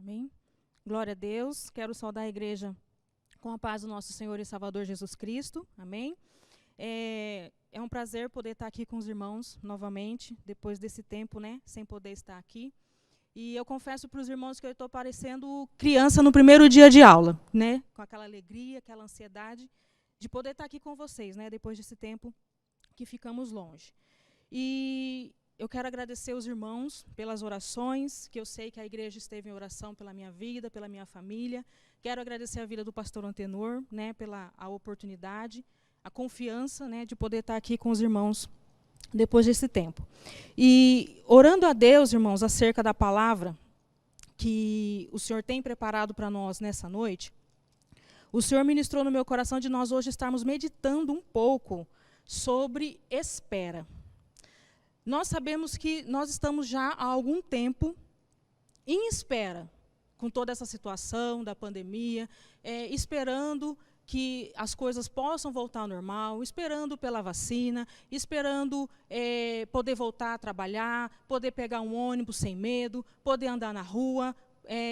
Amém? Glória a Deus. Quero saudar a igreja com a paz do nosso Senhor e Salvador Jesus Cristo. Amém? É um prazer poder estar aqui com os irmãos novamente, depois desse tempo, sem poder estar aqui. E eu confesso para os irmãos que eu estou parecendo criança no primeiro dia de aula, com aquela alegria, aquela ansiedade de poder estar aqui com vocês, depois desse tempo que ficamos longe. E eu quero agradecer os irmãos pelas orações, que eu sei que a igreja esteve em oração pela minha vida, pela minha família. Quero agradecer a vida do pastor Antenor, pela a oportunidade, a confiança, de poder estar aqui com os irmãos depois desse tempo. E orando a Deus, irmãos, acerca da palavra que o Senhor tem preparado para nós nessa noite, o Senhor ministrou no meu coração de nós hoje estarmos meditando um pouco sobre espera. Nós sabemos que nós estamos já há algum tempo em espera, com toda essa situação da pandemia, esperando que as coisas possam voltar ao normal, esperando pela vacina, esperando poder voltar a trabalhar, poder pegar um ônibus sem medo, poder andar na rua,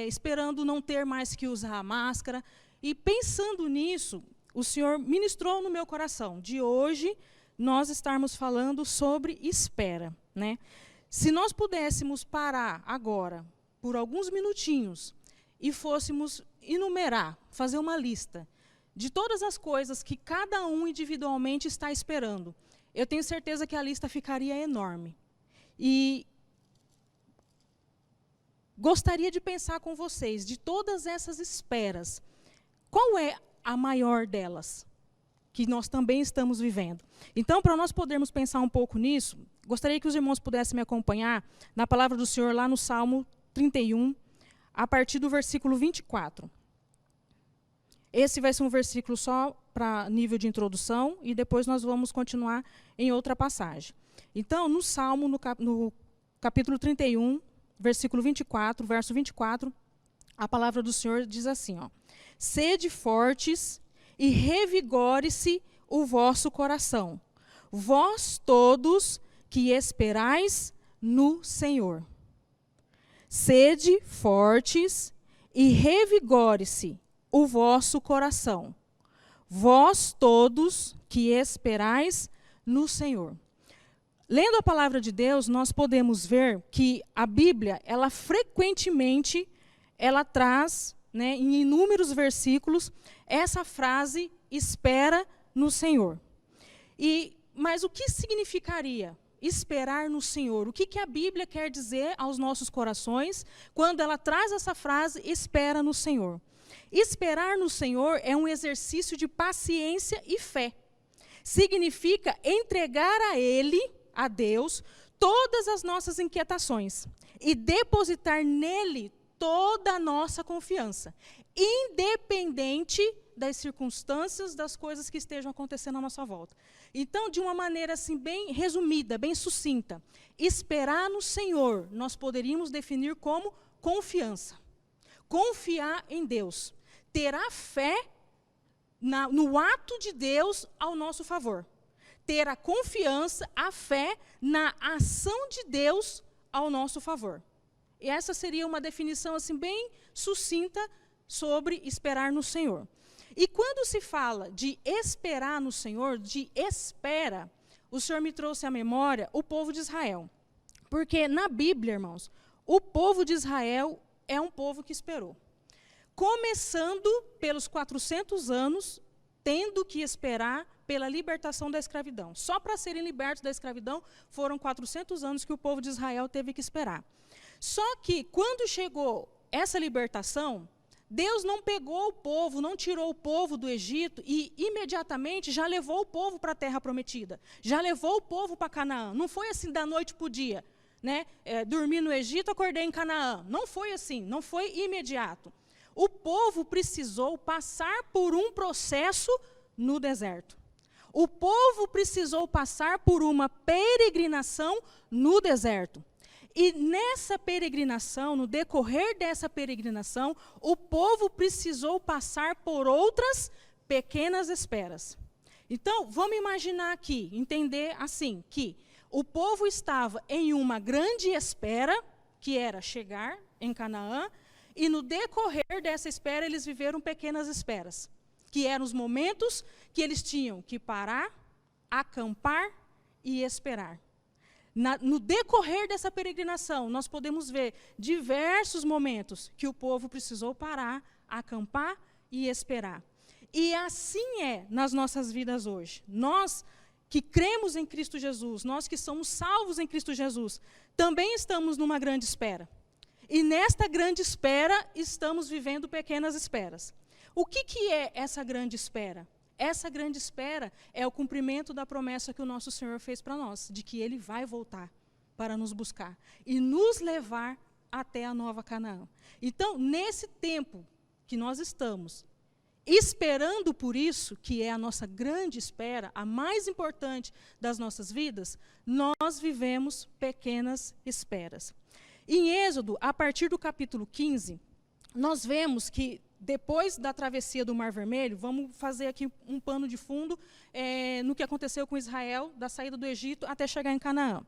esperando não ter mais que usar a máscara. E pensando nisso, o Senhor ministrou no meu coração de hoje nós estarmos falando sobre espera. Se nós pudéssemos parar agora, por alguns minutinhos, e fôssemos enumerar, fazer uma lista de todas as coisas que cada um individualmente está esperando, eu tenho certeza que a lista ficaria enorme. E gostaria de pensar com vocês, de todas essas esperas, qual é a maior delas, que nós também estamos vivendo? Então, para nós podermos pensar um pouco nisso, gostaria que os irmãos pudessem me acompanhar na palavra do Senhor, lá no Salmo 31, a partir do versículo 24. Esse vai ser um versículo só para nível de introdução, e depois nós vamos continuar em outra passagem. Então, no Salmo, no capítulo 31, versículo 24, verso 24, a palavra do Senhor diz assim, sede fortes e revigore-se o vosso coração, vós todos que esperais no Senhor. Sede fortes e revigore-se o vosso coração, vós todos que esperais no Senhor. Lendo a palavra de Deus, nós podemos ver que a Bíblia, ela frequentemente, ela traz, em inúmeros versículos, essa frase, espera no Senhor. Mas o que significaria esperar no Senhor? O que a Bíblia quer dizer aos nossos corações quando ela traz essa frase, espera no Senhor? Esperar no Senhor é um exercício de paciência e fé. Significa entregar a Ele, a Deus, todas as nossas inquietações e depositar nele toda a nossa confiança, independente das circunstâncias, das coisas que estejam acontecendo à nossa volta. Então, de uma maneira assim bem resumida, bem sucinta, esperar no Senhor, nós poderíamos definir como confiança. Confiar em Deus. Ter a fé no ato de Deus ao nosso favor. Ter a confiança, a fé na ação de Deus ao nosso favor. E essa seria uma definição assim bem sucinta sobre esperar no Senhor. E quando se fala de esperar no Senhor, de espera, o Senhor me trouxe à memória o povo de Israel. Porque na Bíblia, irmãos, o povo de Israel é um povo que esperou. Começando pelos 400 anos, tendo que esperar pela libertação da escravidão. Só para serem libertos da escravidão, foram 400 anos que o povo de Israel teve que esperar. Só que, quando chegou essa libertação, Deus não pegou o povo, não tirou o povo do Egito e imediatamente já levou o povo para a terra prometida. Já levou o povo para Canaã. Não foi assim da noite para o dia. Dormi no Egito, acordei em Canaã. Não foi assim, não foi imediato. O povo precisou passar por um processo no deserto. O povo precisou passar por uma peregrinação no deserto. E nessa peregrinação, no decorrer dessa peregrinação, o povo precisou passar por outras pequenas esperas. Então, vamos imaginar aqui, entender assim, que o povo estava em uma grande espera, que era chegar em Canaã, e no decorrer dessa espera, eles viveram pequenas esperas, que eram os momentos que eles tinham que parar, acampar e esperar. No decorrer dessa peregrinação, nós podemos ver diversos momentos que o povo precisou parar, acampar e esperar. E assim é nas nossas vidas hoje. Nós que cremos em Cristo Jesus, nós que somos salvos em Cristo Jesus, também estamos numa grande espera. E nesta grande espera, estamos vivendo pequenas esperas. O que é essa grande espera? Essa grande espera é o cumprimento da promessa que o nosso Senhor fez para nós, de que Ele vai voltar para nos buscar e nos levar até a nova Canaã. Então, nesse tempo que nós estamos esperando por isso, que é a nossa grande espera, a mais importante das nossas vidas, nós vivemos pequenas esperas. Em Êxodo, a partir do capítulo 15, nós vemos que depois da travessia do Mar Vermelho, vamos fazer aqui um pano de fundo no que aconteceu com Israel, da saída do Egito até chegar em Canaã.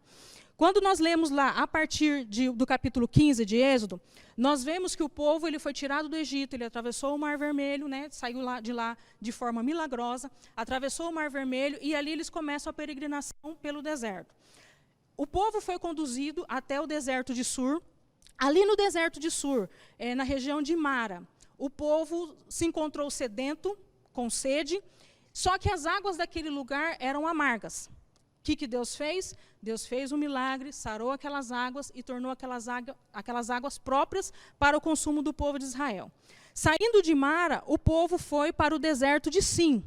Quando nós lemos lá, a partir do capítulo 15 de Êxodo, nós vemos que o povo ele foi tirado do Egito, ele atravessou o Mar Vermelho, né, saiu de lá de forma milagrosa, atravessou o Mar Vermelho e ali eles começam a peregrinação pelo deserto. O povo foi conduzido até o deserto de Sur. Ali no deserto de Sur, na região de Mara, o povo se encontrou sedento, com sede, só que as águas daquele lugar eram amargas. O que Deus fez? Deus fez um milagre, sarou aquelas águas e tornou aquelas águas próprias para o consumo do povo de Israel. Saindo de Mara, o povo foi para o deserto de Sim.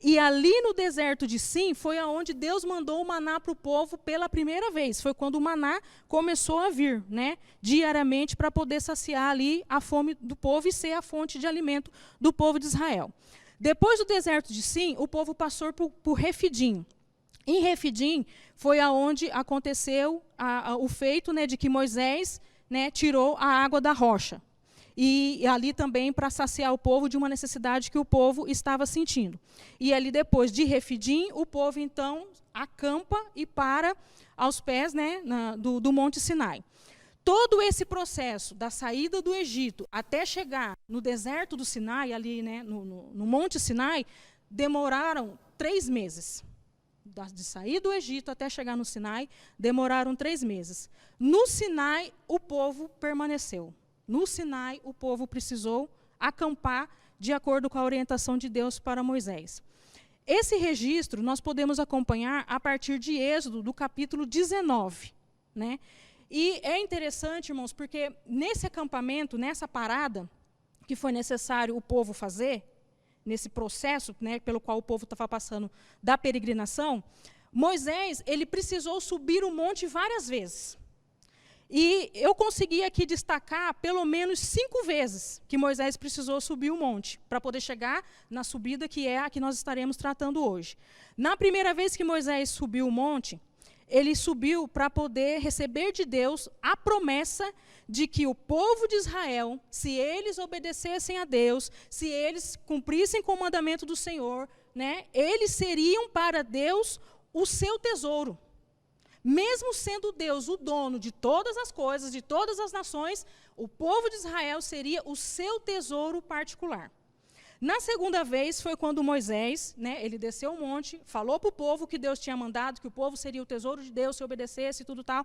E ali no deserto de Sim foi aonde Deus mandou o maná para o povo pela primeira vez. Foi quando o maná começou a vir, né, diariamente para poder saciar ali a fome do povo e ser a fonte de alimento do povo de Israel. Depois do deserto de Sim, o povo passou por Refidim. Em Refidim foi aonde aconteceu o feito, né, de que Moisés, né, tirou a água da rocha. E ali também para saciar o povo de uma necessidade que o povo estava sentindo. E ali depois de Refidim, o povo então acampa e para aos pés, né, do Monte Sinai. Todo esse processo da saída do Egito até chegar no deserto do Sinai, ali, né, no Monte Sinai, demoraram 3 meses. De sair do Egito até chegar no Sinai, demoraram 3 meses. No Sinai, o povo permaneceu. No Sinai, o povo precisou acampar de acordo com a orientação de Deus para Moisés. Esse registro nós podemos acompanhar a partir de Êxodo, do capítulo 19. Né? E é interessante, irmãos, porque nesse acampamento, nessa parada, que foi necessário o povo fazer, nesse processo, né, pelo qual o povo estava passando da peregrinação, Moisés ele precisou subir o monte várias vezes. E eu consegui aqui destacar pelo menos 5 vezes que Moisés precisou subir o monte, para poder chegar na subida que é a que nós estaremos tratando hoje. Na primeira vez que Moisés subiu o monte, ele subiu para poder receber de Deus a promessa de que o povo de Israel, se eles obedecessem a Deus, se eles cumprissem com o mandamento do Senhor, né, eles seriam para Deus o seu tesouro. Mesmo sendo Deus o dono de todas as coisas, de todas as nações, o povo de Israel seria o seu tesouro particular. Na segunda vez foi quando Moisés, né, ele desceu o monte, falou para o povo que Deus tinha mandado, que o povo seria o tesouro de Deus se obedecesse e tudo tal.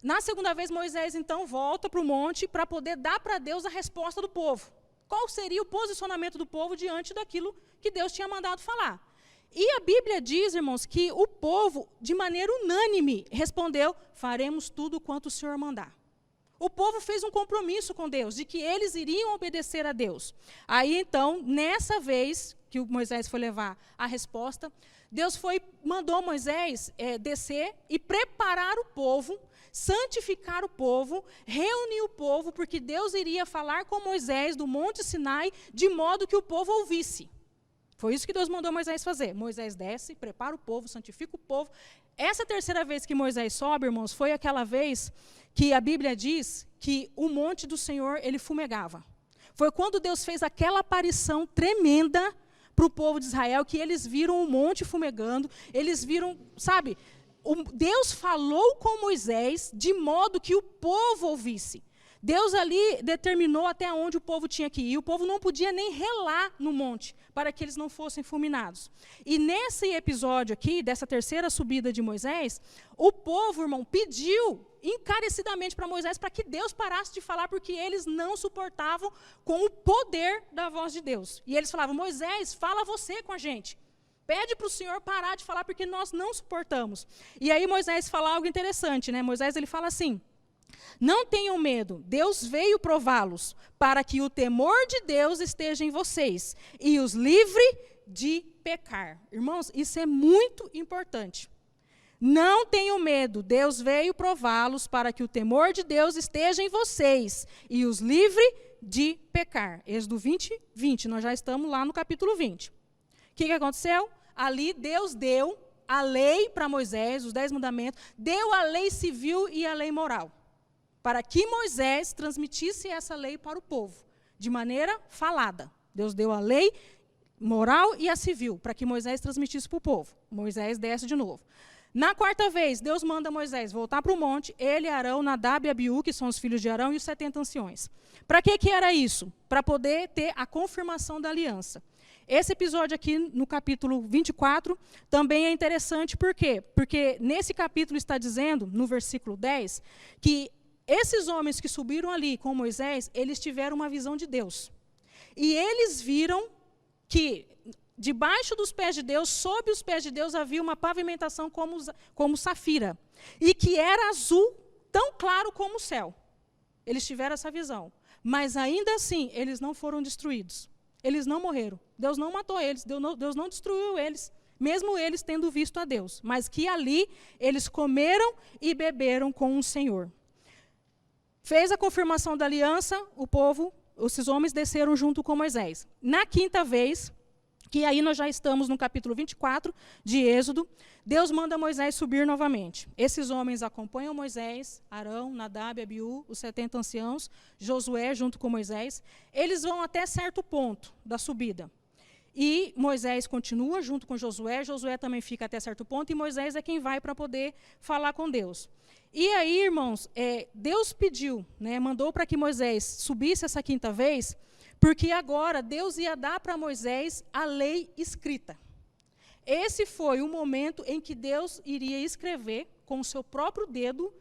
Na segunda vez, Moisés, então, volta para o monte para poder dar para Deus a resposta do povo. Qual seria o posicionamento do povo diante daquilo que Deus tinha mandado falar? E a Bíblia diz, irmãos, que o povo, de maneira unânime, respondeu: faremos tudo quanto o Senhor mandar. O povo fez um compromisso com Deus, de que eles iriam obedecer a Deus. Aí, então, nessa vez que o Moisés foi levar a resposta, Deus mandou Moisés descer e preparar o povo, santificar o povo, reunir o povo, porque Deus iria falar com Moisés do Monte Sinai, de modo que o povo ouvisse. Foi isso que Deus mandou Moisés fazer. Moisés desce, prepara o povo, santifica o povo. Essa terceira vez que Moisés sobe, irmãos, foi aquela vez que a Bíblia diz que o monte do Senhor, ele fumegava. Foi quando Deus fez aquela aparição tremenda para o povo de Israel, que eles viram o monte fumegando, eles viram, sabe, Deus falou com Moisés de modo que o povo ouvisse. Deus ali determinou até onde o povo tinha que ir. E o povo não podia nem relar no monte, para que eles não fossem fulminados. E nesse episódio aqui, dessa terceira subida de Moisés, o povo, irmão, pediu encarecidamente para Moisés para que Deus parasse de falar, porque eles não suportavam com o poder da voz de Deus. E eles falavam: Moisés, fala você com a gente. Pede para o Senhor parar de falar, porque nós não suportamos. E aí Moisés fala algo interessante, né? Moisés, ele fala assim: não tenham medo, Deus veio prová-los, para que o temor de Deus esteja em vocês e os livre de pecar. Irmãos, isso é muito importante. Não tenham medo, Deus veio prová-los, para que o temor de Deus esteja em vocês e os livre de pecar. Êxodo 20, 20, nós já estamos lá no capítulo 20. O que aconteceu? Ali Deus deu a lei para Moisés, os 10 mandamentos, deu a lei civil e a lei moral, para que Moisés transmitisse essa lei para o povo, de maneira falada. Deus deu a lei moral e a civil, para que Moisés transmitisse para o povo. Moisés desce de novo. Na quarta vez, Deus manda Moisés voltar para o monte, ele, Arão, Nadab e Abiú, que são os filhos de Arão, e os 70 anciões. Para que era isso? Para poder ter a confirmação da aliança. Esse episódio aqui, no capítulo 24, também é interessante, por quê? Porque nesse capítulo está dizendo, no versículo 10, que esses homens que subiram ali com Moisés, eles tiveram uma visão de Deus. E eles viram que debaixo dos pés de Deus, sob os pés de Deus, havia uma pavimentação como safira. E que era azul, tão claro como o céu. Eles tiveram essa visão. Mas ainda assim, eles não foram destruídos. Eles não morreram. Deus não matou eles, Deus não destruiu eles, mesmo eles tendo visto a Deus. Mas que ali eles comeram e beberam com o Senhor. Fez a confirmação da aliança, o povo, esses homens desceram junto com Moisés. Na quinta vez, que aí nós já estamos no capítulo 24 de Êxodo, Deus manda Moisés subir novamente. Esses homens acompanham Moisés, Arão, Nadab, Abiú, os 70 anciãos, Josué junto com Moisés. Eles vão até certo ponto da subida. E Moisés continua junto com Josué, Josué também fica até certo ponto, e Moisés é quem vai para poder falar com Deus. E aí, irmãos, Deus pediu, né, mandou para que Moisés subisse essa quinta vez, porque agora Deus ia dar para Moisés a lei escrita. Esse foi o momento em que Deus iria escrever com o seu próprio dedo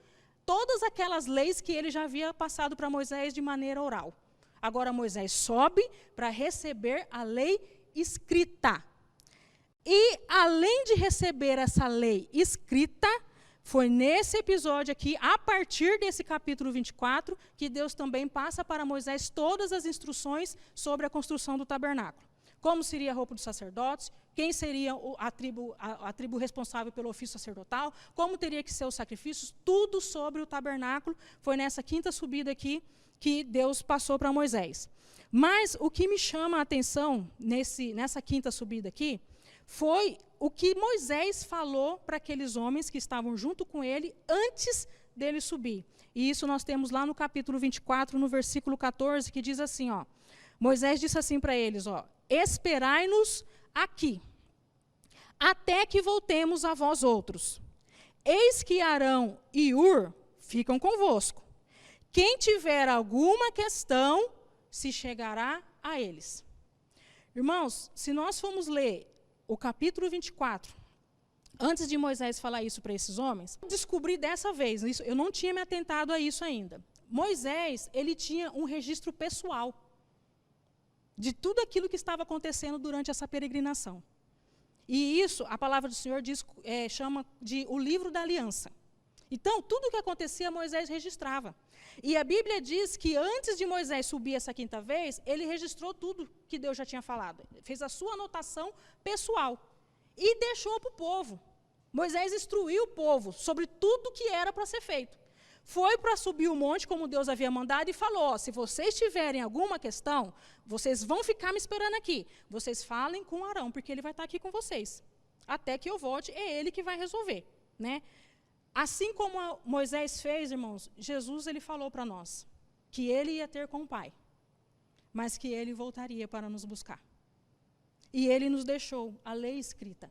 todas aquelas leis que ele já havia passado para Moisés de maneira oral. Agora Moisés sobe para receber a lei escrita. E além de receber essa lei escrita, foi nesse episódio aqui, a partir desse capítulo 24, que Deus também passa para Moisés todas as instruções sobre a construção do tabernáculo. Como seria a roupa dos sacerdotes, quem seria a tribo responsável pelo ofício sacerdotal, como teria que ser os sacrifícios, tudo sobre o tabernáculo. Foi nessa quinta subida aqui que Deus passou para Moisés. Mas o que me chama a atenção nessa quinta subida aqui, foi o que Moisés falou para aqueles homens que estavam junto com ele antes dele subir. E isso nós temos lá no capítulo 24, no versículo 14, que diz assim, ó, Moisés disse assim para eles, ó, esperai-nos aqui, até que voltemos a vós outros. Eis que Arão e Ur ficam convosco. Quem tiver alguma questão, se chegará a eles. Irmãos, se nós formos ler o capítulo 24, antes de Moisés falar isso para esses homens, eu descobri dessa vez, eu não tinha me atentado a isso ainda. Moisés, ele tinha um registro pessoal de tudo aquilo que estava acontecendo durante essa peregrinação. E isso, a palavra do Senhor diz, chama de o livro da aliança. Então, tudo o que acontecia, Moisés registrava. E a Bíblia diz que antes de Moisés subir essa quinta vez, ele registrou tudo que Deus já tinha falado. Fez a sua anotação pessoal e deixou para o povo. Moisés instruiu o povo sobre tudo que era para ser feito. Foi para subir o monte, como Deus havia mandado, e falou, ó, se vocês tiverem alguma questão, vocês vão ficar me esperando aqui. Vocês falem com Arão, porque ele vai estar aqui com vocês. Até que eu volte, é ele que vai resolver, né? Assim como Moisés fez, irmãos, Jesus ele falou para nós que ele ia ter com o Pai, mas que ele voltaria para nos buscar. E ele nos deixou a lei escrita.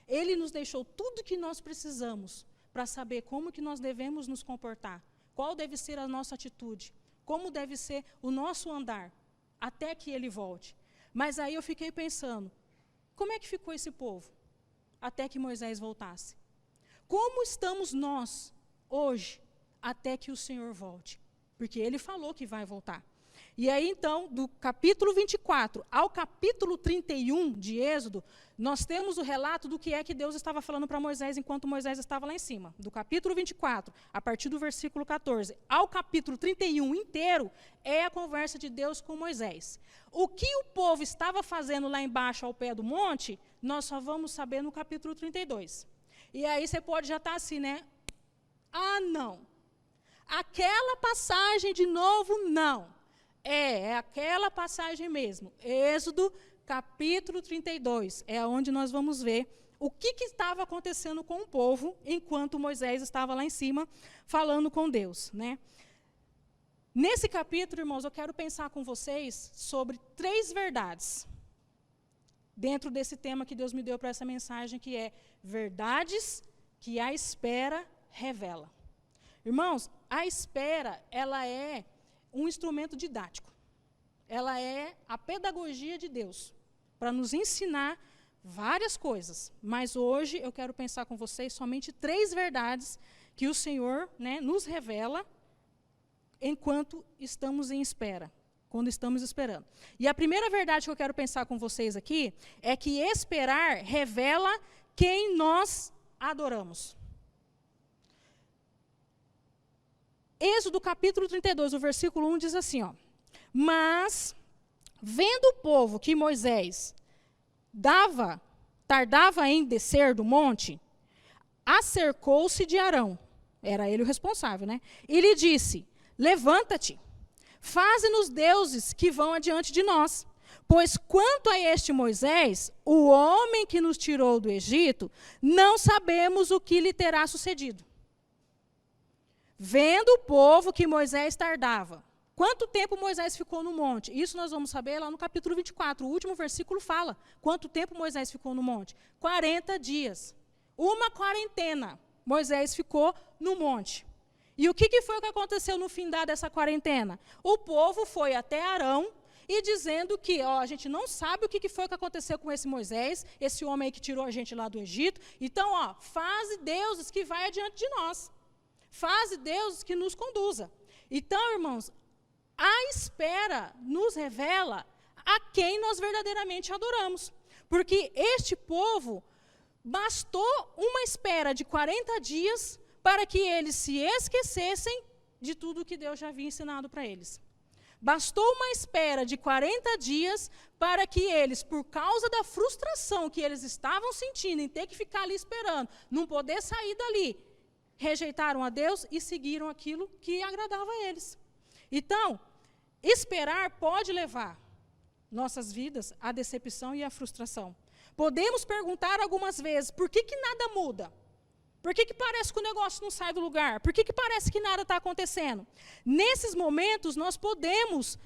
Ele nos deixou tudo que nós precisamos para saber como que nós devemos nos comportar, qual deve ser a nossa atitude, como deve ser o nosso andar, até que ele volte. Mas aí eu fiquei pensando, como é que ficou esse povo, até que Moisés voltasse? Como estamos nós, hoje, até que o Senhor volte? Porque ele falou que vai voltar. E aí, então, do capítulo 24 ao capítulo 31 de Êxodo, nós temos o relato do que é que Deus estava falando para Moisés enquanto Moisés estava lá em cima. Do capítulo 24, a partir do versículo 14, ao capítulo 31 inteiro, é a conversa de Deus com Moisés. O que o povo estava fazendo lá embaixo, ao pé do monte, nós só vamos saber no capítulo 32. E aí você pode já estar assim, né? Ah, não. Aquela passagem de novo, não. É aquela passagem mesmo. Êxodo, capítulo 32. É onde nós vamos ver o que estava acontecendo com o povo enquanto Moisés estava lá em cima falando com Deus, né? Nesse capítulo, irmãos, eu quero pensar com vocês sobre 3 verdades dentro desse tema que Deus me deu para essa mensagem, que é verdades que a espera revela. Irmãos, a espera, ela é um instrumento didático. Ela é a pedagogia de Deus, para nos ensinar várias coisas. Mas hoje eu quero pensar com vocês somente 3 verdades que o Senhor, né, nos revela enquanto estamos em espera, quando estamos esperando. E a primeira verdade que eu quero pensar com vocês aqui é que esperar revela quem nós adoramos. Êxodo capítulo 32, o versículo 1 diz assim, ó: mas, vendo o povo que Moisés tardava em descer do monte, acercou-se de Arão, era ele o responsável, né? E lhe disse, levanta-te, faze-nos deuses que vão adiante de nós. Pois quanto a este Moisés, o homem que nos tirou do Egito, não sabemos o que lhe terá sucedido. Vendo o povo que Moisés tardava. Quanto tempo Moisés ficou no monte? Isso nós vamos saber lá no capítulo 24. O último versículo fala quanto tempo Moisés ficou no monte. 40 dias. Uma quarentena Moisés ficou no monte. E o que foi que aconteceu no fim dessa quarentena? O povo foi até Arão e dizendo que a gente não sabe o que foi que aconteceu com esse Moisés, esse homem aí que tirou a gente lá do Egito. Então, faze deuses que vai adiante de nós. Faze deuses que nos conduza. Então, irmãos, a espera nos revela a quem nós verdadeiramente adoramos. Porque este povo, bastou uma espera de 40 dias para que eles se esquecessem de tudo que Deus já havia ensinado para eles. Bastou uma espera de 40 dias para que eles, por causa da frustração que eles estavam sentindo em ter que ficar ali esperando, não poder sair dali, rejeitaram a Deus e seguiram aquilo que agradava a eles. Então, esperar pode levar nossas vidas à decepção e à frustração. Podemos perguntar algumas vezes, por que nada muda? Por que parece que o negócio não sai do lugar? Por que parece que nada está acontecendo? Nesses momentos, nós podemos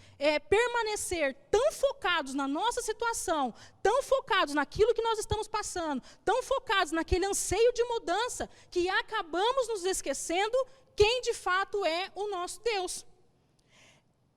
permanecer tão focados na nossa situação, tão focados naquilo que nós estamos passando, tão focados naquele anseio de mudança, que acabamos nos esquecendo quem de fato é o nosso Deus.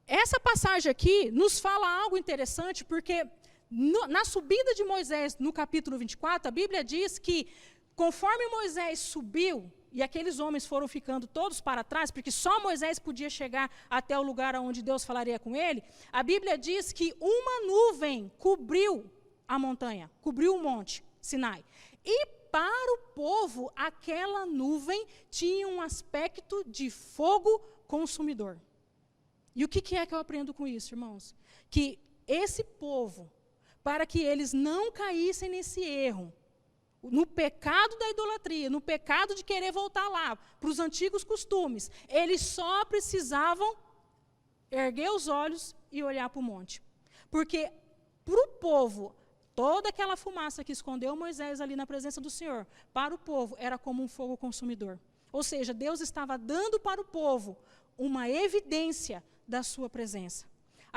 Essa passagem aqui nos fala algo interessante, porque na subida de Moisés, no capítulo 24, a Bíblia diz que conforme Moisés subiu, e aqueles homens foram ficando todos para trás, porque só Moisés podia chegar até o lugar onde Deus falaria com ele, a Bíblia diz que uma nuvem cobriu a montanha, cobriu o monte Sinai. E para o povo, aquela nuvem tinha um aspecto de fogo consumidor. E o que é que eu aprendo com isso, irmãos? Que esse povo, para que eles não caíssem nesse erro, no pecado da idolatria, no pecado de querer voltar lá, para os antigos costumes, eles só precisavam erguer os olhos e olhar para o monte. Porque para o povo, toda aquela fumaça que escondeu Moisés ali na presença do Senhor, para o povo era como um fogo consumidor. Ou seja, Deus estava dando para o povo uma evidência da sua presença.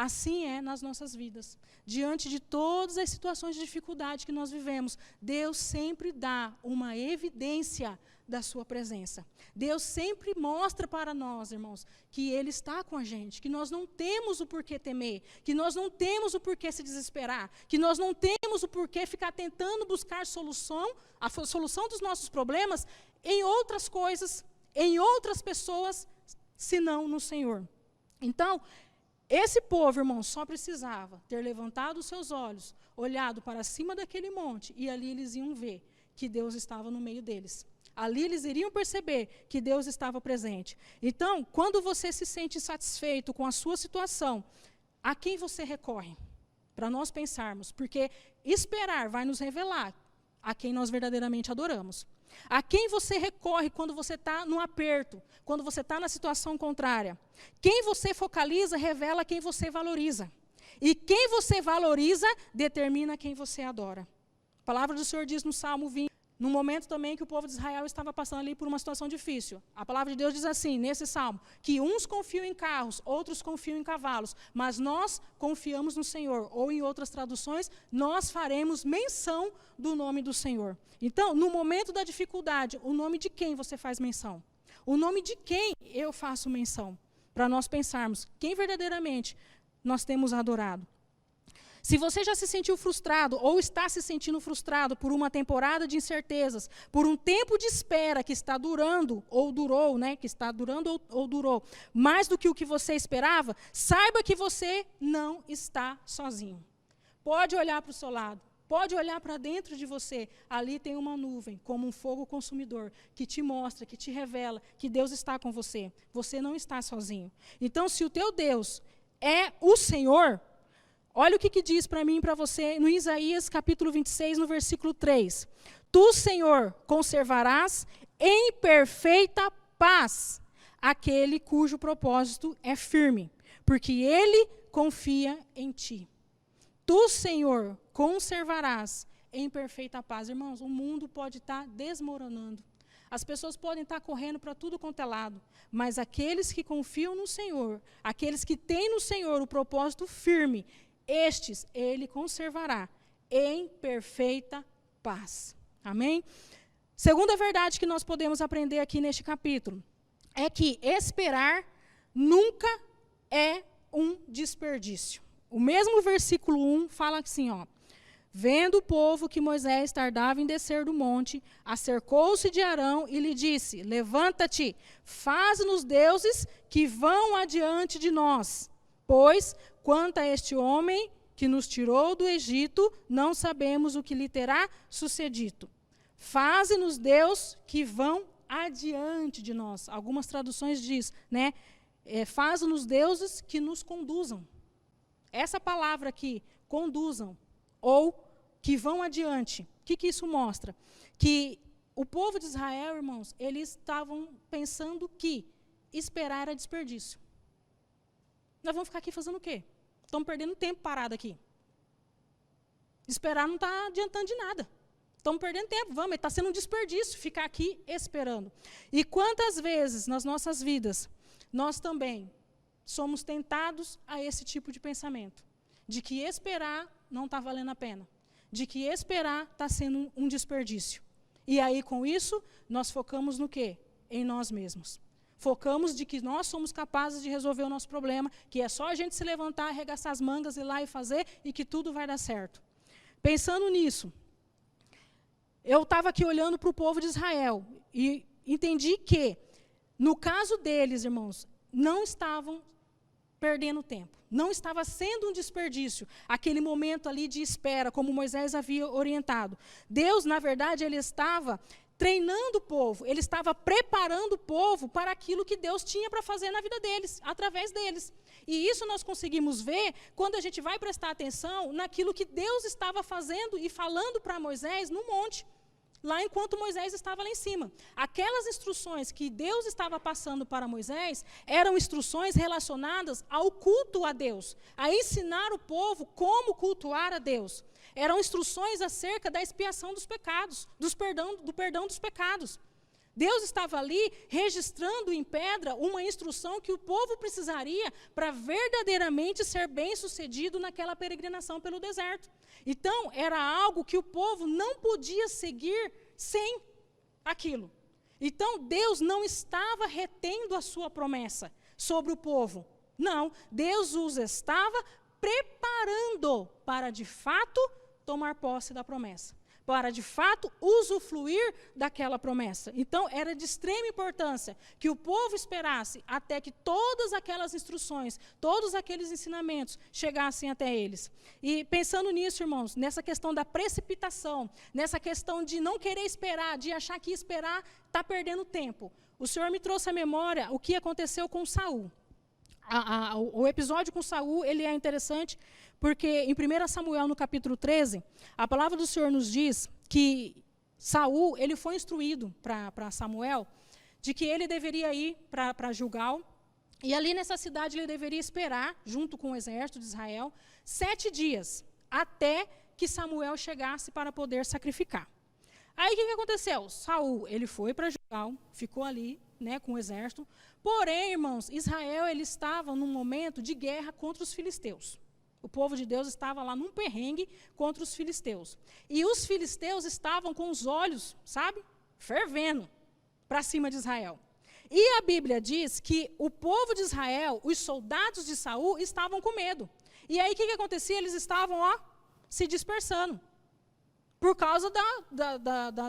Assim é nas nossas vidas. Diante de todas as situações de dificuldade que nós vivemos, Deus sempre dá uma evidência da sua presença. Deus sempre mostra para nós, irmãos, que Ele está com a gente, que nós não temos o porquê temer, que nós não temos o porquê se desesperar, que nós não temos o porquê ficar tentando buscar a solução dos nossos problemas em outras coisas, em outras pessoas, senão no Senhor. Então, esse povo, irmãos, só precisava ter levantado os seus olhos, olhado para cima daquele monte, e ali eles iam ver que Deus estava no meio deles. Ali eles iriam perceber que Deus estava presente. Então, quando você se sente insatisfeito com a sua situação, a quem você recorre? Para nós pensarmos, porque esperar vai nos revelar a quem nós verdadeiramente adoramos. A quem você recorre quando você está no aperto, quando você está na situação contrária? Quem você focaliza revela quem você valoriza. E quem você valoriza determina quem você adora. A palavra do Senhor diz no Salmo 20, no momento também que o povo de Israel estava passando ali por uma situação difícil. A palavra de Deus diz assim, nesse Salmo, que uns confiam em carros, outros confiam em cavalos, mas nós confiamos no Senhor. Ou em outras traduções, nós faremos menção do nome do Senhor. Então, no momento da dificuldade, o nome de quem você faz menção? O nome de quem eu faço menção? Para nós pensarmos quem verdadeiramente nós temos adorado. Se você já se sentiu frustrado ou está se sentindo frustrado por uma temporada de incertezas, por um tempo de espera que está durando ou durou, que está durando ou durou, mais do que o que você esperava, saiba que você não está sozinho. Pode olhar para o seu lado, pode olhar para dentro de você. Ali tem uma nuvem, como um fogo consumidor, que te mostra, que te revela que Deus está com você. Você não está sozinho. Então, se o teu Deus é o Senhor, olha o que diz para mim e para você no Isaías capítulo 26, no versículo 3. Tu, Senhor, conservarás em perfeita paz aquele cujo propósito é firme, porque ele confia em ti. Tu, Senhor, conservarás em perfeita paz. Irmãos, o mundo pode estar desmoronando. As pessoas podem estar correndo para tudo quanto é lado, mas aqueles que confiam no Senhor, aqueles que têm no Senhor o propósito firme, estes ele conservará em perfeita paz. Amém? Segunda verdade que nós podemos aprender aqui neste capítulo é que esperar nunca é um desperdício. O mesmo versículo 1 fala assim, vendo o povo que Moisés tardava em descer do monte, acercou-se de Arão e lhe disse, levanta-te, faz-nos deuses que vão adiante de nós, pois quanto a este homem que nos tirou do Egito, não sabemos o que lhe terá sucedido. Faze-nos Deus que vão adiante de nós. Algumas traduções diz, faz-nos deuses que nos conduzam. Essa palavra aqui, conduzam, ou que vão adiante. O que isso mostra? Que o povo de Israel, irmãos, eles estavam pensando que esperar era desperdício. Nós vamos ficar aqui fazendo o quê? Estamos perdendo tempo parado aqui. Esperar não está adiantando de nada. Estamos perdendo tempo, está sendo um desperdício ficar aqui esperando. E quantas vezes nas nossas vidas, nós também somos tentados a esse tipo de pensamento, de que esperar não está valendo a pena, de que esperar está sendo um desperdício. E aí, com isso, nós focamos no quê? Em nós mesmos. Focamos de que nós somos capazes de resolver o nosso problema, que é só a gente se levantar, arregaçar as mangas, ir lá e fazer, e que tudo vai dar certo. Pensando nisso, eu estava aqui olhando para o povo de Israel e entendi que, no caso deles, irmãos, não estavam perdendo tempo. Não estava sendo um desperdício aquele momento ali de espera, como Moisés havia orientado. Deus, na verdade, ele estava treinando o povo, ele estava preparando o povo para aquilo que Deus tinha para fazer na vida deles, através deles. E isso nós conseguimos ver quando a gente vai prestar atenção naquilo que Deus estava fazendo e falando para Moisés no monte, lá enquanto Moisés estava lá em cima. Aquelas instruções que Deus estava passando para Moisés eram instruções relacionadas ao culto a Deus, a ensinar o povo como cultuar a Deus. Eram instruções acerca da expiação dos pecados, do perdão dos pecados. Deus estava ali registrando em pedra uma instrução que o povo precisaria para verdadeiramente ser bem-sucedido naquela peregrinação pelo deserto. Então, era algo que o povo não podia seguir sem aquilo. Então, Deus não estava retendo a sua promessa sobre o povo. Não, Deus os estava preparando para, de fato, tomar posse da promessa. Para, de fato, usufruir daquela promessa. Então, era de extrema importância que o povo esperasse até que todas aquelas instruções, todos aqueles ensinamentos chegassem até eles. E pensando nisso, irmãos, nessa questão da precipitação, nessa questão de não querer esperar, de achar que esperar está perdendo tempo, o Senhor me trouxe à memória o que aconteceu com Saul. O episódio com Saul, ele é interessante, porque em 1 Samuel, no capítulo 13, a palavra do Senhor nos diz que Saul, ele foi instruído para Samuel, de que ele deveria ir para Gilgal, e ali nessa cidade ele deveria esperar, junto com o exército de Israel, 7 dias, até que Samuel chegasse para poder sacrificar. Aí o que aconteceu? Saul, ele foi para Gilgal, ficou ali, com o exército. Porém, irmãos, Israel ele estava num momento de guerra contra os filisteus. O povo de Deus estava lá num perrengue contra os filisteus. E os filisteus estavam com os olhos, fervendo para cima de Israel. E a Bíblia diz que o povo de Israel, os soldados de Saul, estavam com medo. E aí o que acontecia? Eles estavam se dispersando. Por causa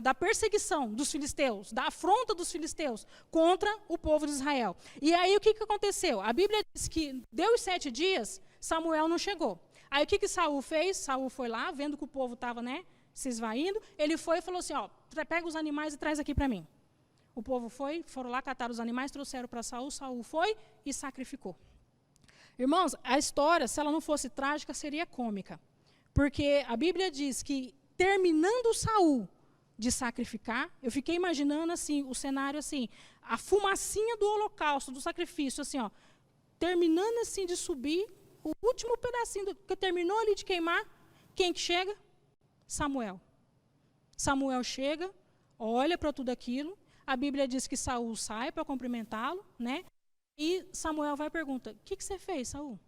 da perseguição dos filisteus, da afronta dos filisteus contra o povo de Israel. E aí o que aconteceu? A Bíblia diz que deu os 7 dias, Samuel não chegou. Aí o que Saul fez? Saul foi lá, vendo que o povo estava se esvaindo, ele foi e falou assim, pega os animais e traz aqui para mim. O povo foram lá, cataram os animais, trouxeram para Saul, Saul foi e sacrificou. Irmãos, a história, se ela não fosse trágica, seria cômica. Porque a Bíblia diz que terminando Saul de sacrificar, eu fiquei imaginando assim, o cenário assim, a fumacinha do holocausto, do sacrifício, assim, terminando assim de subir, o último pedacinho que terminou ali de queimar, quem que chega? Samuel. Samuel chega, olha para tudo aquilo, a Bíblia diz que Saul sai para cumprimentá-lo, e Samuel vai e pergunta, o que você fez, Saul?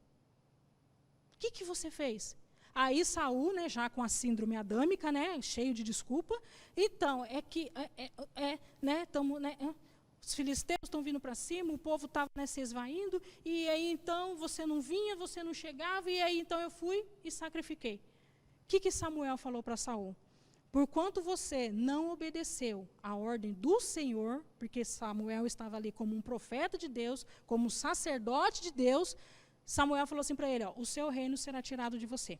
O que você fez? Aí Saul, já com a síndrome adâmica, cheio de desculpa, então, os filisteus estão vindo para cima, o povo estava se esvaindo, e aí então você não vinha, você não chegava, e aí então eu fui e sacrifiquei. O que Samuel falou para Saul? Porquanto você não obedeceu à ordem do Senhor, porque Samuel estava ali como um profeta de Deus, como um sacerdote de Deus, Samuel falou assim para ele, o seu reino será tirado de você.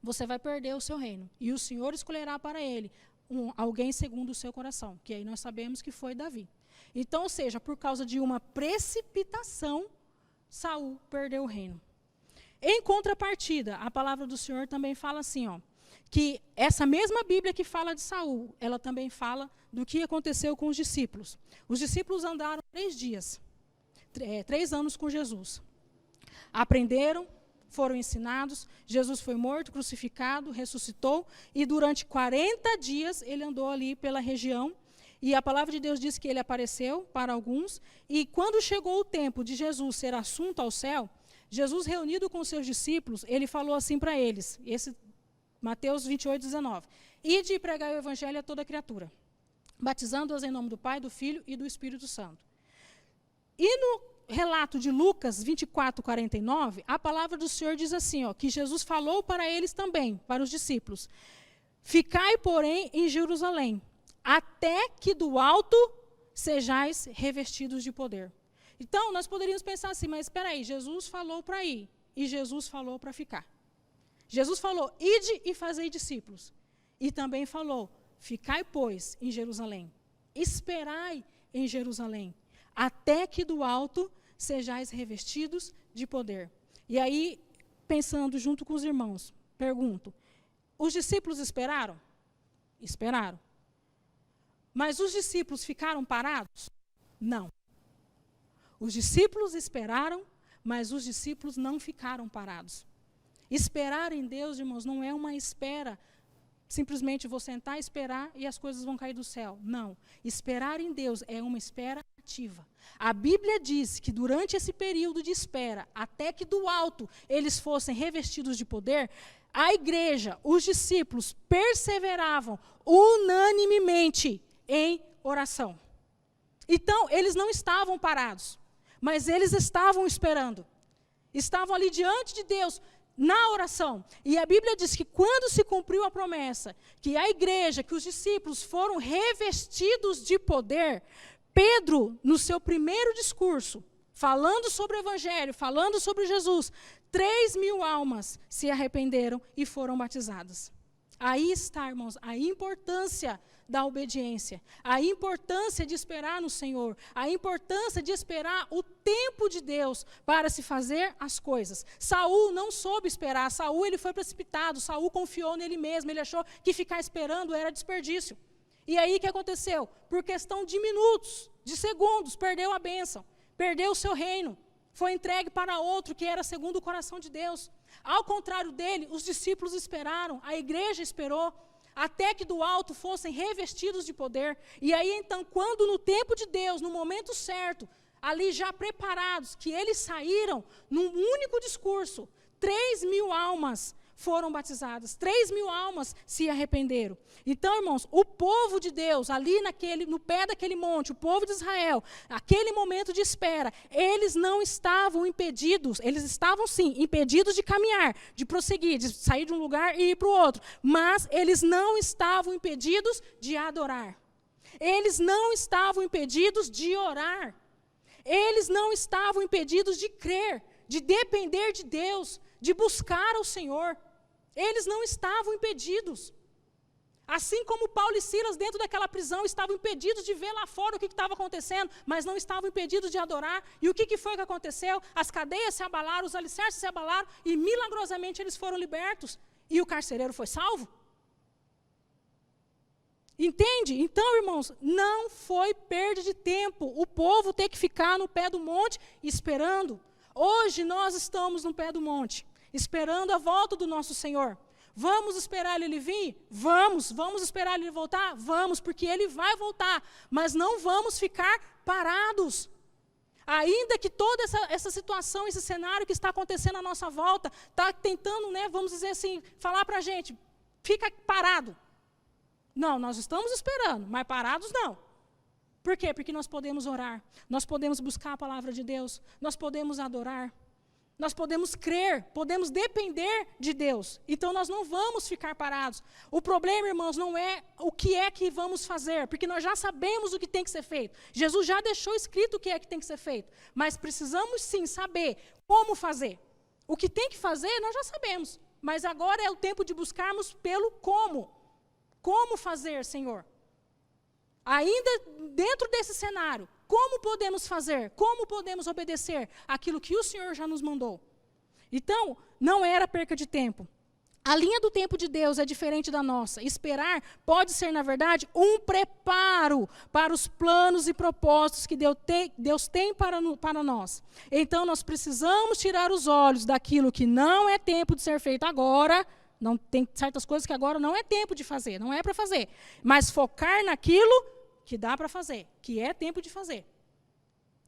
Você vai perder o seu reino. E o Senhor escolherá para ele alguém segundo o seu coração. Que aí nós sabemos que foi Davi. Então, ou seja, por causa de uma precipitação, Saul perdeu o reino. Em contrapartida, a palavra do Senhor também fala assim, que essa mesma Bíblia que fala de Saul, ela também fala do que aconteceu com os discípulos. Os discípulos andaram 3 dias, 3 anos com Jesus. Aprenderam, foram ensinados, Jesus foi morto, crucificado, ressuscitou, e durante 40 dias ele andou ali pela região, e a palavra de Deus diz que ele apareceu para alguns, e quando chegou o tempo de Jesus ser assunto ao céu, Jesus reunido com os seus discípulos, ele falou assim para eles, Mateus 28, 19, ide e pregai o evangelho a toda criatura, batizando-as em nome do Pai, do Filho e do Espírito Santo. E no relato de Lucas 24, 49, a palavra do Senhor diz assim, que Jesus falou para eles também, para os discípulos, ficai, porém, em Jerusalém, até que do alto sejais revestidos de poder. Então, nós poderíamos pensar assim, mas espera aí, Jesus falou para ir, e Jesus falou para ficar. Jesus falou, ide e fazei discípulos. E também falou, ficai, pois, em Jerusalém, esperai em Jerusalém, até que do alto sejais revestidos de poder. E aí, pensando junto com os irmãos, pergunto, os discípulos esperaram? Esperaram. Mas os discípulos ficaram parados? Não. Os discípulos esperaram, mas os discípulos não ficaram parados. Esperar em Deus, irmãos, não é uma espera simplesmente vou sentar, esperar e as coisas vão cair do céu. Não. Esperar em Deus é uma espera ativa. A Bíblia diz que durante esse período de espera, até que do alto eles fossem revestidos de poder, a igreja, os discípulos perseveravam unanimemente em oração. Então, eles não estavam parados, mas eles estavam esperando. Estavam ali diante de Deus, na oração. E a Bíblia diz que quando se cumpriu a promessa, que a igreja, que os discípulos foram revestidos de poder, Pedro, no seu primeiro discurso, falando sobre o Evangelho, falando sobre Jesus, 3.000 almas se arrependeram e foram batizadas. Aí está, irmãos, a importância da obediência, a importância de esperar no Senhor, a importância de esperar o tempo de Deus para se fazer as coisas. Saul não soube esperar, Saul ele foi precipitado, Saul confiou nele mesmo, ele achou que ficar esperando era desperdício. E aí o que aconteceu? Por questão de minutos, de segundos, perdeu a bênção, perdeu o seu reino, foi entregue para outro que era segundo o coração de Deus. Ao contrário dele, os discípulos esperaram, a igreja esperou, até que do alto fossem revestidos de poder. E aí então, quando no tempo de Deus, no momento certo, ali já preparados, que eles saíram num único discurso, 3.000 almas foram batizadas, 3.000 almas se arrependeram. Então, irmãos, o povo de Deus, ali no pé daquele monte, o povo de Israel, aquele momento de espera, eles não estavam impedidos, eles estavam sim, impedidos de caminhar, de prosseguir, de sair de um lugar e ir para o outro, mas eles não estavam impedidos de adorar. Eles não estavam impedidos de orar. Eles não estavam impedidos de crer, de depender de Deus, de buscar ao Senhor. Eles não estavam impedidos. Assim como Paulo e Silas, dentro daquela prisão, estavam impedidos de ver lá fora o que estava acontecendo, mas não estavam impedidos de adorar. E o que foi que aconteceu? As cadeias se abalaram, os alicerces se abalaram, e milagrosamente eles foram libertos. E o carcereiro foi salvo. Entende? Então, irmãos, não foi perda de tempo o povo ter que ficar no pé do monte esperando. Hoje nós estamos no pé do monte, esperando a volta do nosso Senhor. Vamos esperar Ele vir? Vamos. Vamos esperar Ele voltar? Vamos, porque Ele vai voltar. Mas não vamos ficar parados. Ainda que toda essa situação, esse cenário que está acontecendo à nossa volta, está tentando, vamos dizer assim, falar para a gente, fica parado. Não, nós estamos esperando, mas parados não. Por quê? Porque nós podemos orar, nós podemos buscar a palavra de Deus, nós podemos adorar, nós podemos crer, podemos depender de Deus. Então nós não vamos ficar parados. O problema, irmãos, não é o que é que vamos fazer, porque nós já sabemos o que tem que ser feito. Jesus já deixou escrito o que é que tem que ser feito, mas precisamos sim saber como fazer. O que tem que fazer nós já sabemos, mas agora é o tempo de buscarmos pelo como. Como fazer, Senhor? Ainda dentro desse cenário, como podemos fazer? Como podemos obedecer aquilo que o Senhor já nos mandou? Então, não era perca de tempo. A linha do tempo de Deus é diferente da nossa. Esperar pode ser, na verdade, um preparo para os planos e propósitos que Deus tem para nós. Então, nós precisamos tirar os olhos daquilo que não é tempo de ser feito agora. Não tem certas coisas que agora não é tempo de fazer, não é para fazer. Mas focar naquilo que dá para fazer, que é tempo de fazer.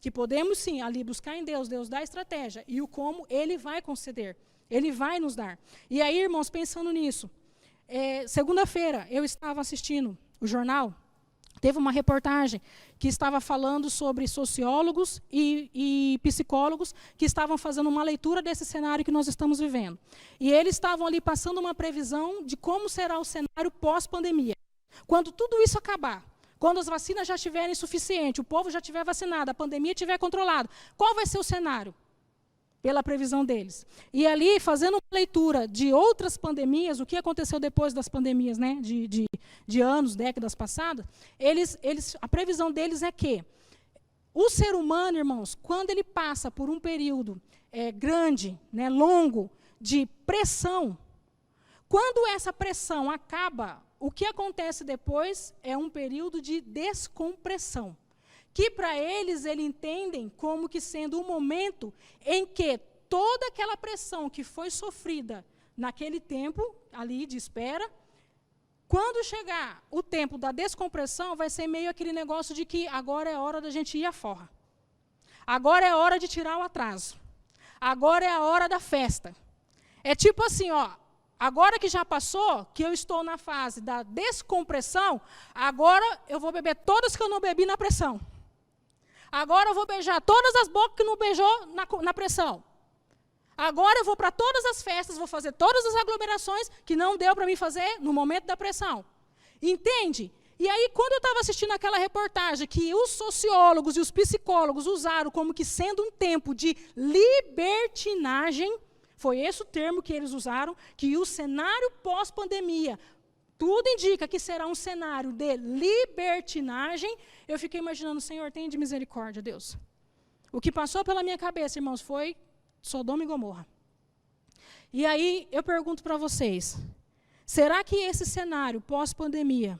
Que podemos sim ali buscar em Deus, Deus dá a estratégia. E o como Ele vai conceder, Ele vai nos dar. E aí, irmãos, pensando nisso, segunda-feira eu estava assistindo o jornal, teve uma reportagem que estava falando sobre sociólogos e psicólogos que estavam fazendo uma leitura desse cenário que nós estamos vivendo. E eles estavam ali passando uma previsão de como será o cenário pós-pandemia. Quando tudo isso acabar, quando as vacinas já estiverem suficientes, o povo já estiver vacinado, a pandemia estiver controlada, qual vai ser o cenário? Pela previsão deles. E ali, fazendo uma leitura de outras pandemias, o que aconteceu depois das pandemias, de anos, décadas passadas, a previsão deles é que o ser humano, irmãos, quando ele passa por um período grande, longo, de pressão, quando essa pressão acaba, o que acontece depois é um período de descompressão. Que para eles entendem como que sendo um momento em que toda aquela pressão que foi sofrida naquele tempo ali de espera, Quando chegar o tempo da descompressão, vai ser meio aquele negócio de que agora é hora da gente ir à forra. Agora é hora de tirar o atraso. Agora é a hora da festa. É tipo assim, ó, agora que já passou, que eu estou na fase da descompressão, agora eu vou beber todas que eu não bebi na pressão. Agora eu vou beijar todas as bocas que não beijou na pressão. Agora eu vou para todas as festas, vou fazer todas as aglomerações que não deu para mim fazer no momento da pressão. Entende? E aí, quando eu estava assistindo aquela reportagem que os sociólogos e os psicólogos usaram como que sendo um tempo de libertinagem, foi esse o termo que eles usaram, que o cenário pós-pandemia, tudo indica que será um cenário de libertinagem, eu fiquei imaginando, Senhor, tenha de misericórdia, Deus. O que passou pela minha cabeça, irmãos, foi Sodoma e Gomorra. E aí, eu pergunto para vocês, será que esse cenário pós-pandemia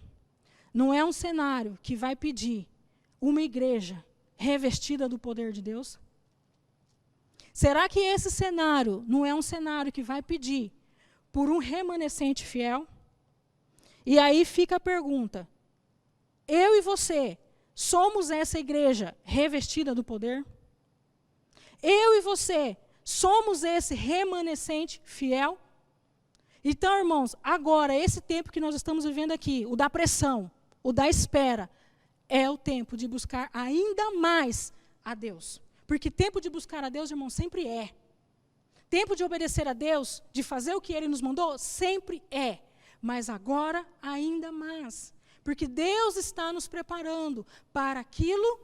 não é um cenário que vai pedir uma igreja revestida do poder de Deus? Será que esse cenário não é um cenário que vai pedir por um remanescente fiel? E aí fica a pergunta, eu e você somos essa igreja revestida do poder? Eu e você somos esse remanescente fiel? Então, irmãos, agora, esse tempo que nós estamos vivendo aqui, o da pressão, o da espera, é o tempo de buscar ainda mais a Deus. Porque tempo de buscar a Deus, irmão, sempre é. Tempo de obedecer a Deus, de fazer o que Ele nos mandou, sempre é. Mas agora, ainda mais. Porque Deus está nos preparando para aquilo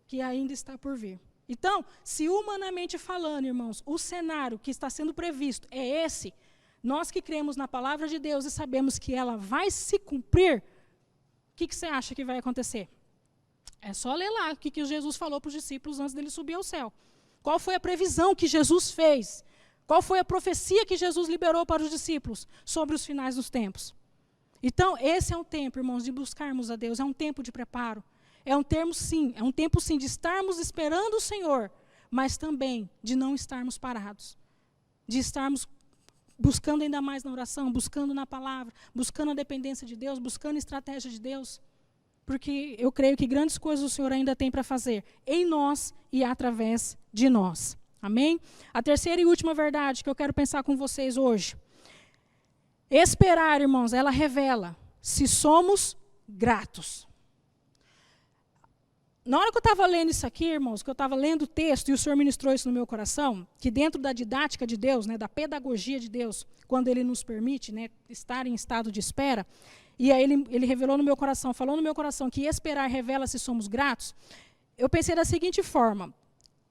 que ainda está por vir. Então, se humanamente falando, irmãos, o cenário que está sendo previsto é esse, nós que cremos na palavra de Deus e sabemos que ela vai se cumprir, o que você acha que vai acontecer? É só ler lá o que Jesus falou para os discípulos antes dele subir ao céu. Qual foi a previsão que Jesus fez? Qual foi a profecia que Jesus liberou para os discípulos sobre os finais dos tempos? Então, esse é um tempo, irmãos, de buscarmos a Deus, é um tempo de preparo. É um tempo sim de estarmos esperando o Senhor, mas também de não estarmos parados. De estarmos buscando ainda mais na oração, buscando na palavra, buscando a dependência de Deus, buscando a estratégia de Deus. Porque eu creio que grandes coisas o Senhor ainda tem para fazer em nós e através de nós. Amém? A terceira e última verdade que eu quero pensar com vocês hoje. Esperar, irmãos, ela revela se somos gratos. Na hora que eu estava lendo isso aqui, irmãos, que eu estava lendo o texto e o Senhor ministrou isso no meu coração, que dentro da didática de Deus, né, da pedagogia de Deus, quando Ele nos permite, né, estar em estado de espera, e aí ele revelou no meu coração, falou no meu coração que esperar revela se somos gratos, eu pensei da seguinte forma,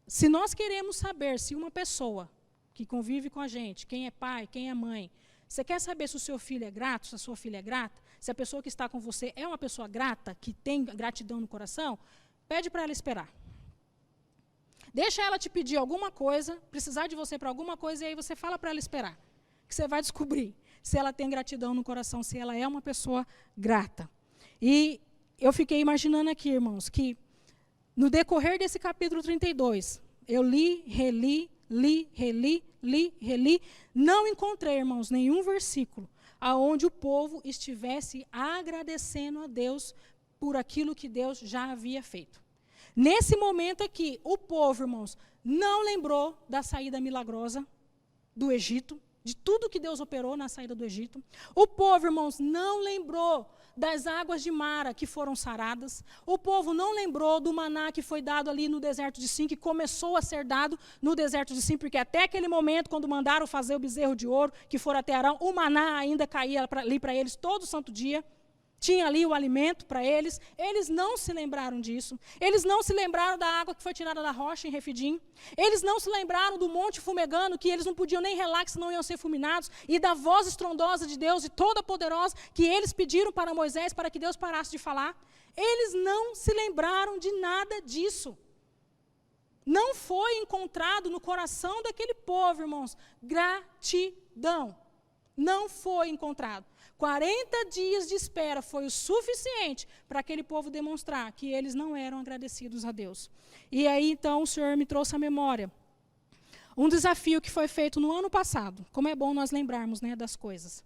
se nós queremos saber se uma pessoa que convive com a gente, quem é pai, quem é mãe, você quer saber se o seu filho é grato, se a sua filha é grata, se a pessoa que está com você é uma pessoa grata, que tem gratidão no coração, pede para ela esperar. Deixa ela te pedir alguma coisa, precisar de você para alguma coisa, e aí você fala para ela esperar. Que você vai descobrir se ela tem gratidão no coração, se ela é uma pessoa grata. E eu fiquei imaginando aqui, irmãos, que no decorrer desse capítulo 32, eu li, reli, não encontrei, irmãos, nenhum versículo aonde o povo estivesse agradecendo a Deus por aquilo que Deus já havia feito. Nesse momento aqui, o povo, irmãos, não lembrou da saída milagrosa do Egito, de tudo que Deus operou na saída do Egito. O povo, irmãos, não lembrou das águas de Mara que foram saradas. O povo não lembrou do maná que foi dado ali no deserto de Sim, que começou a ser dado no deserto de Sim, porque até aquele momento, quando mandaram fazer o bezerro de ouro, que foram até Arão, o maná ainda caía ali para eles todo santo dia. Tinha ali o alimento para eles. Eles não se lembraram disso. Eles não se lembraram da água que foi tirada da rocha em Refidim. Eles não se lembraram do monte fumegando, que eles não podiam nem relar, que senão iam ser fulminados. E da voz estrondosa de Deus e toda poderosa, que eles pediram para Moisés, para que Deus parasse de falar. Eles não se lembraram de nada disso. Não foi encontrado no coração daquele povo, irmãos, gratidão. Não foi encontrado. 40 dias de espera foi o suficiente para aquele povo demonstrar que eles não eram agradecidos a Deus. E aí, então, o Senhor me trouxe à memória um desafio que foi feito no ano passado. Como é bom nós lembrarmos, né, das coisas.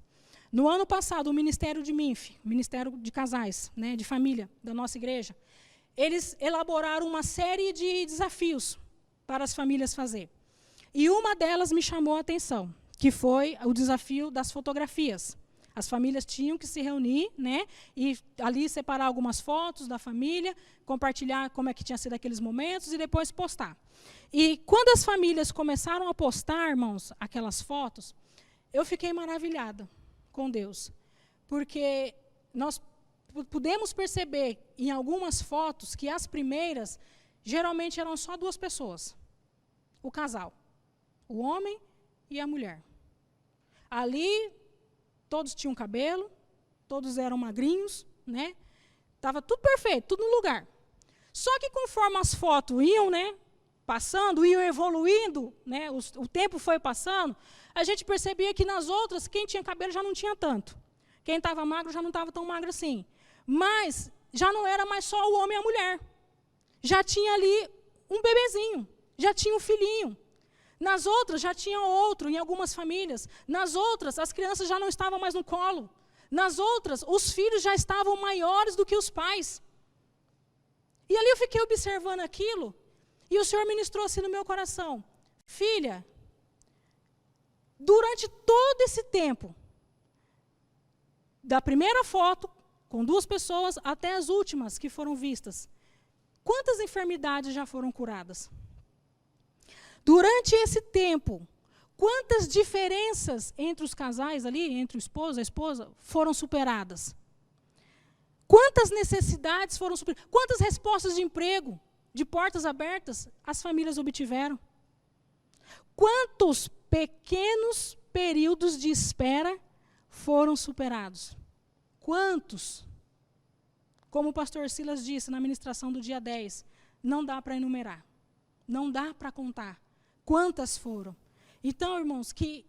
No ano passado, o Ministério de MINF, Ministério de Casais, né, de Família, da nossa igreja, eles elaboraram uma série de desafios para as famílias fazer. E uma delas me chamou a atenção, que foi o desafio das fotografias. As famílias tinham que se reunir, né, e ali separar algumas fotos da família, compartilhar como é que tinha sido aqueles momentos e depois postar. E quando as famílias começaram a postar, irmãos, aquelas fotos, eu fiquei maravilhada com Deus, porque nós pudemos perceber em algumas fotos que as primeiras geralmente eram só duas pessoas, o casal, o homem e a mulher. Ali todos tinham cabelo, todos eram magrinhos, né? Tava tudo perfeito, tudo no lugar. Só que conforme as fotos iam, né, passando, iam evoluindo, né, o tempo foi passando, a gente percebia que nas outras, quem tinha cabelo já não tinha tanto. Quem estava magro já não estava tão magro assim. Mas já não era mais só o homem e a mulher. Já tinha ali um bebezinho, já tinha um filhinho. Nas outras, já tinha outro, em algumas famílias. Nas outras, as crianças já não estavam mais no colo. Nas outras, os filhos já estavam maiores do que os pais. E ali eu fiquei observando aquilo, e o Senhor ministrou assim no meu coração. Filha, durante todo esse tempo, da primeira foto, com duas pessoas, até as últimas que foram vistas, quantas enfermidades já foram curadas? Durante esse tempo, quantas diferenças entre os casais ali, entre o esposo e a esposa, foram superadas? Quantas necessidades foram superadas? Quantas respostas de emprego, de portas abertas, as famílias obtiveram? Quantos pequenos períodos de espera foram superados? Quantos? Como o pastor Silas disse na ministração do dia 10, não dá para enumerar, não dá para contar quantas foram. Então, irmãos, que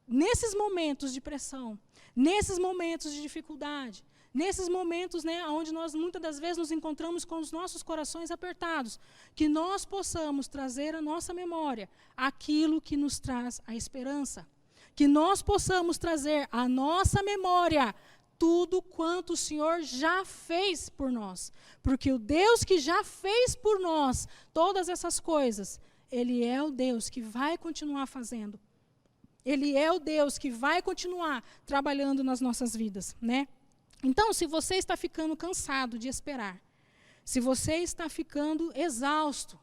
nesses momentos de pressão, nesses momentos de dificuldade, nesses momentos, né, onde nós muitas das vezes nos encontramos com os nossos corações apertados, que nós possamos trazer à nossa memória aquilo que nos traz a esperança. Que nós possamos trazer à nossa memória tudo quanto o Senhor já fez por nós. Porque o Deus que já fez por nós todas essas coisas, Ele é o Deus que vai continuar fazendo. Ele é o Deus que vai continuar trabalhando nas nossas vidas, né? Então, se você está ficando cansado de esperar, se você está ficando exausto,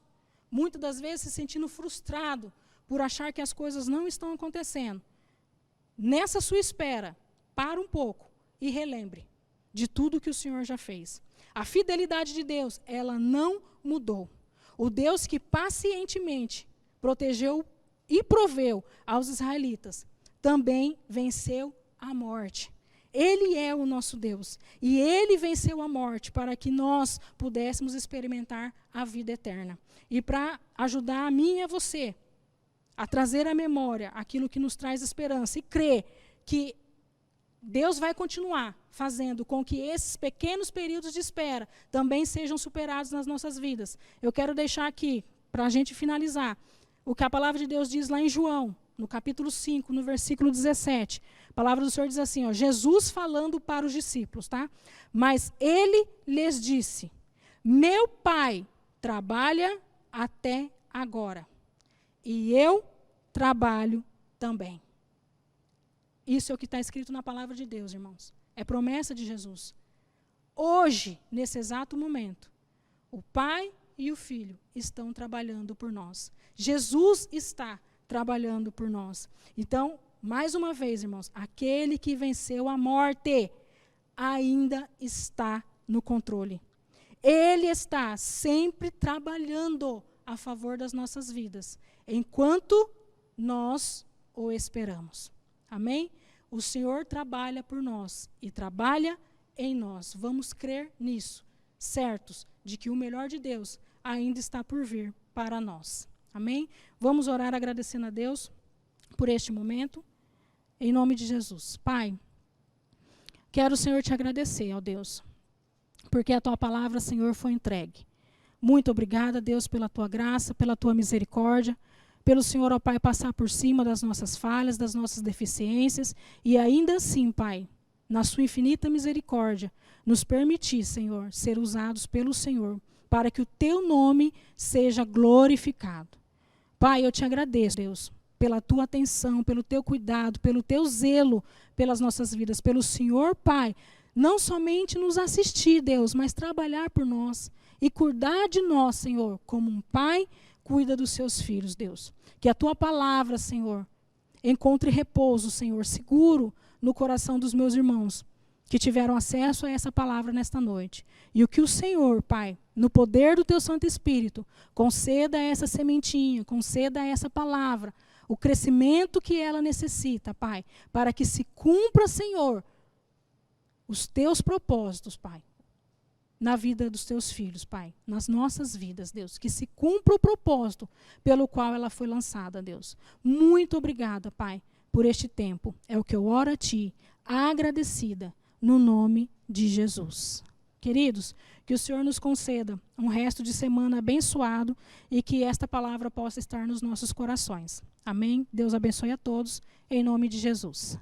muitas das vezes se sentindo frustrado por achar que as coisas não estão acontecendo, nessa sua espera, para um pouco e relembre de tudo que o Senhor já fez. A fidelidade de Deus, ela não mudou. O Deus que pacientemente protegeu e proveu aos israelitas, também venceu a morte. Ele é o nosso Deus. E Ele venceu a morte para que nós pudéssemos experimentar a vida eterna. E para ajudar a mim e a você a trazer à memória aquilo que nos traz esperança e crer que Deus vai continuar fazendo com que esses pequenos períodos de espera também sejam superados nas nossas vidas. Eu quero deixar aqui, para a gente finalizar, o que a palavra de Deus diz lá em João, no capítulo 5, no versículo 17. A palavra do Senhor diz assim, ó, Jesus falando para os discípulos, tá? Mas Ele lhes disse, meu Pai trabalha até agora, e eu trabalho também. Isso é o que está escrito na palavra de Deus, irmãos. É promessa de Jesus. Hoje, nesse exato momento, o Pai e o Filho estão trabalhando por nós. Jesus está trabalhando por nós. Então, mais uma vez, irmãos, aquele que venceu a morte ainda está no controle. Ele está sempre trabalhando a favor das nossas vidas, enquanto nós o esperamos. Amém? O Senhor trabalha por nós e trabalha em nós. Vamos crer nisso, certos de que o melhor de Deus ainda está por vir para nós. Amém? Vamos orar agradecendo a Deus por este momento, em nome de Jesus. Pai, quero, Senhor, te agradecer, ó Deus, porque a tua palavra, Senhor, foi entregue. Muito obrigada, Deus, pela tua graça, pela tua misericórdia, pelo Senhor, ó Pai, passar por cima das nossas falhas, das nossas deficiências, e ainda assim, Pai, na sua infinita misericórdia, nos permitir, Senhor, ser usados pelo Senhor, para que o teu nome seja glorificado. Pai, eu te agradeço, Deus, pela tua atenção, pelo teu cuidado, pelo teu zelo pelas nossas vidas, pelo Senhor, Pai, não somente nos assistir, Deus, mas trabalhar por nós e cuidar de nós, Senhor, como um pai cuida dos seus filhos, Deus. Que a tua palavra, Senhor, encontre repouso, Senhor, seguro no coração dos meus irmãos que tiveram acesso a essa palavra nesta noite. E o que o Senhor, Pai, no poder do teu Santo Espírito, conceda essa sementinha, conceda essa palavra, o crescimento que ela necessita, Pai, para que se cumpra, Senhor, os teus propósitos, Pai, na vida dos teus filhos, Pai, nas nossas vidas, Deus, que se cumpra o propósito pelo qual ela foi lançada, Deus. Muito obrigada, Pai, por este tempo. É o que eu oro a Ti, agradecida, no nome de Jesus. Queridos, que o Senhor nos conceda um resto de semana abençoado e que esta palavra possa estar nos nossos corações. Amém? Deus abençoe a todos, em nome de Jesus.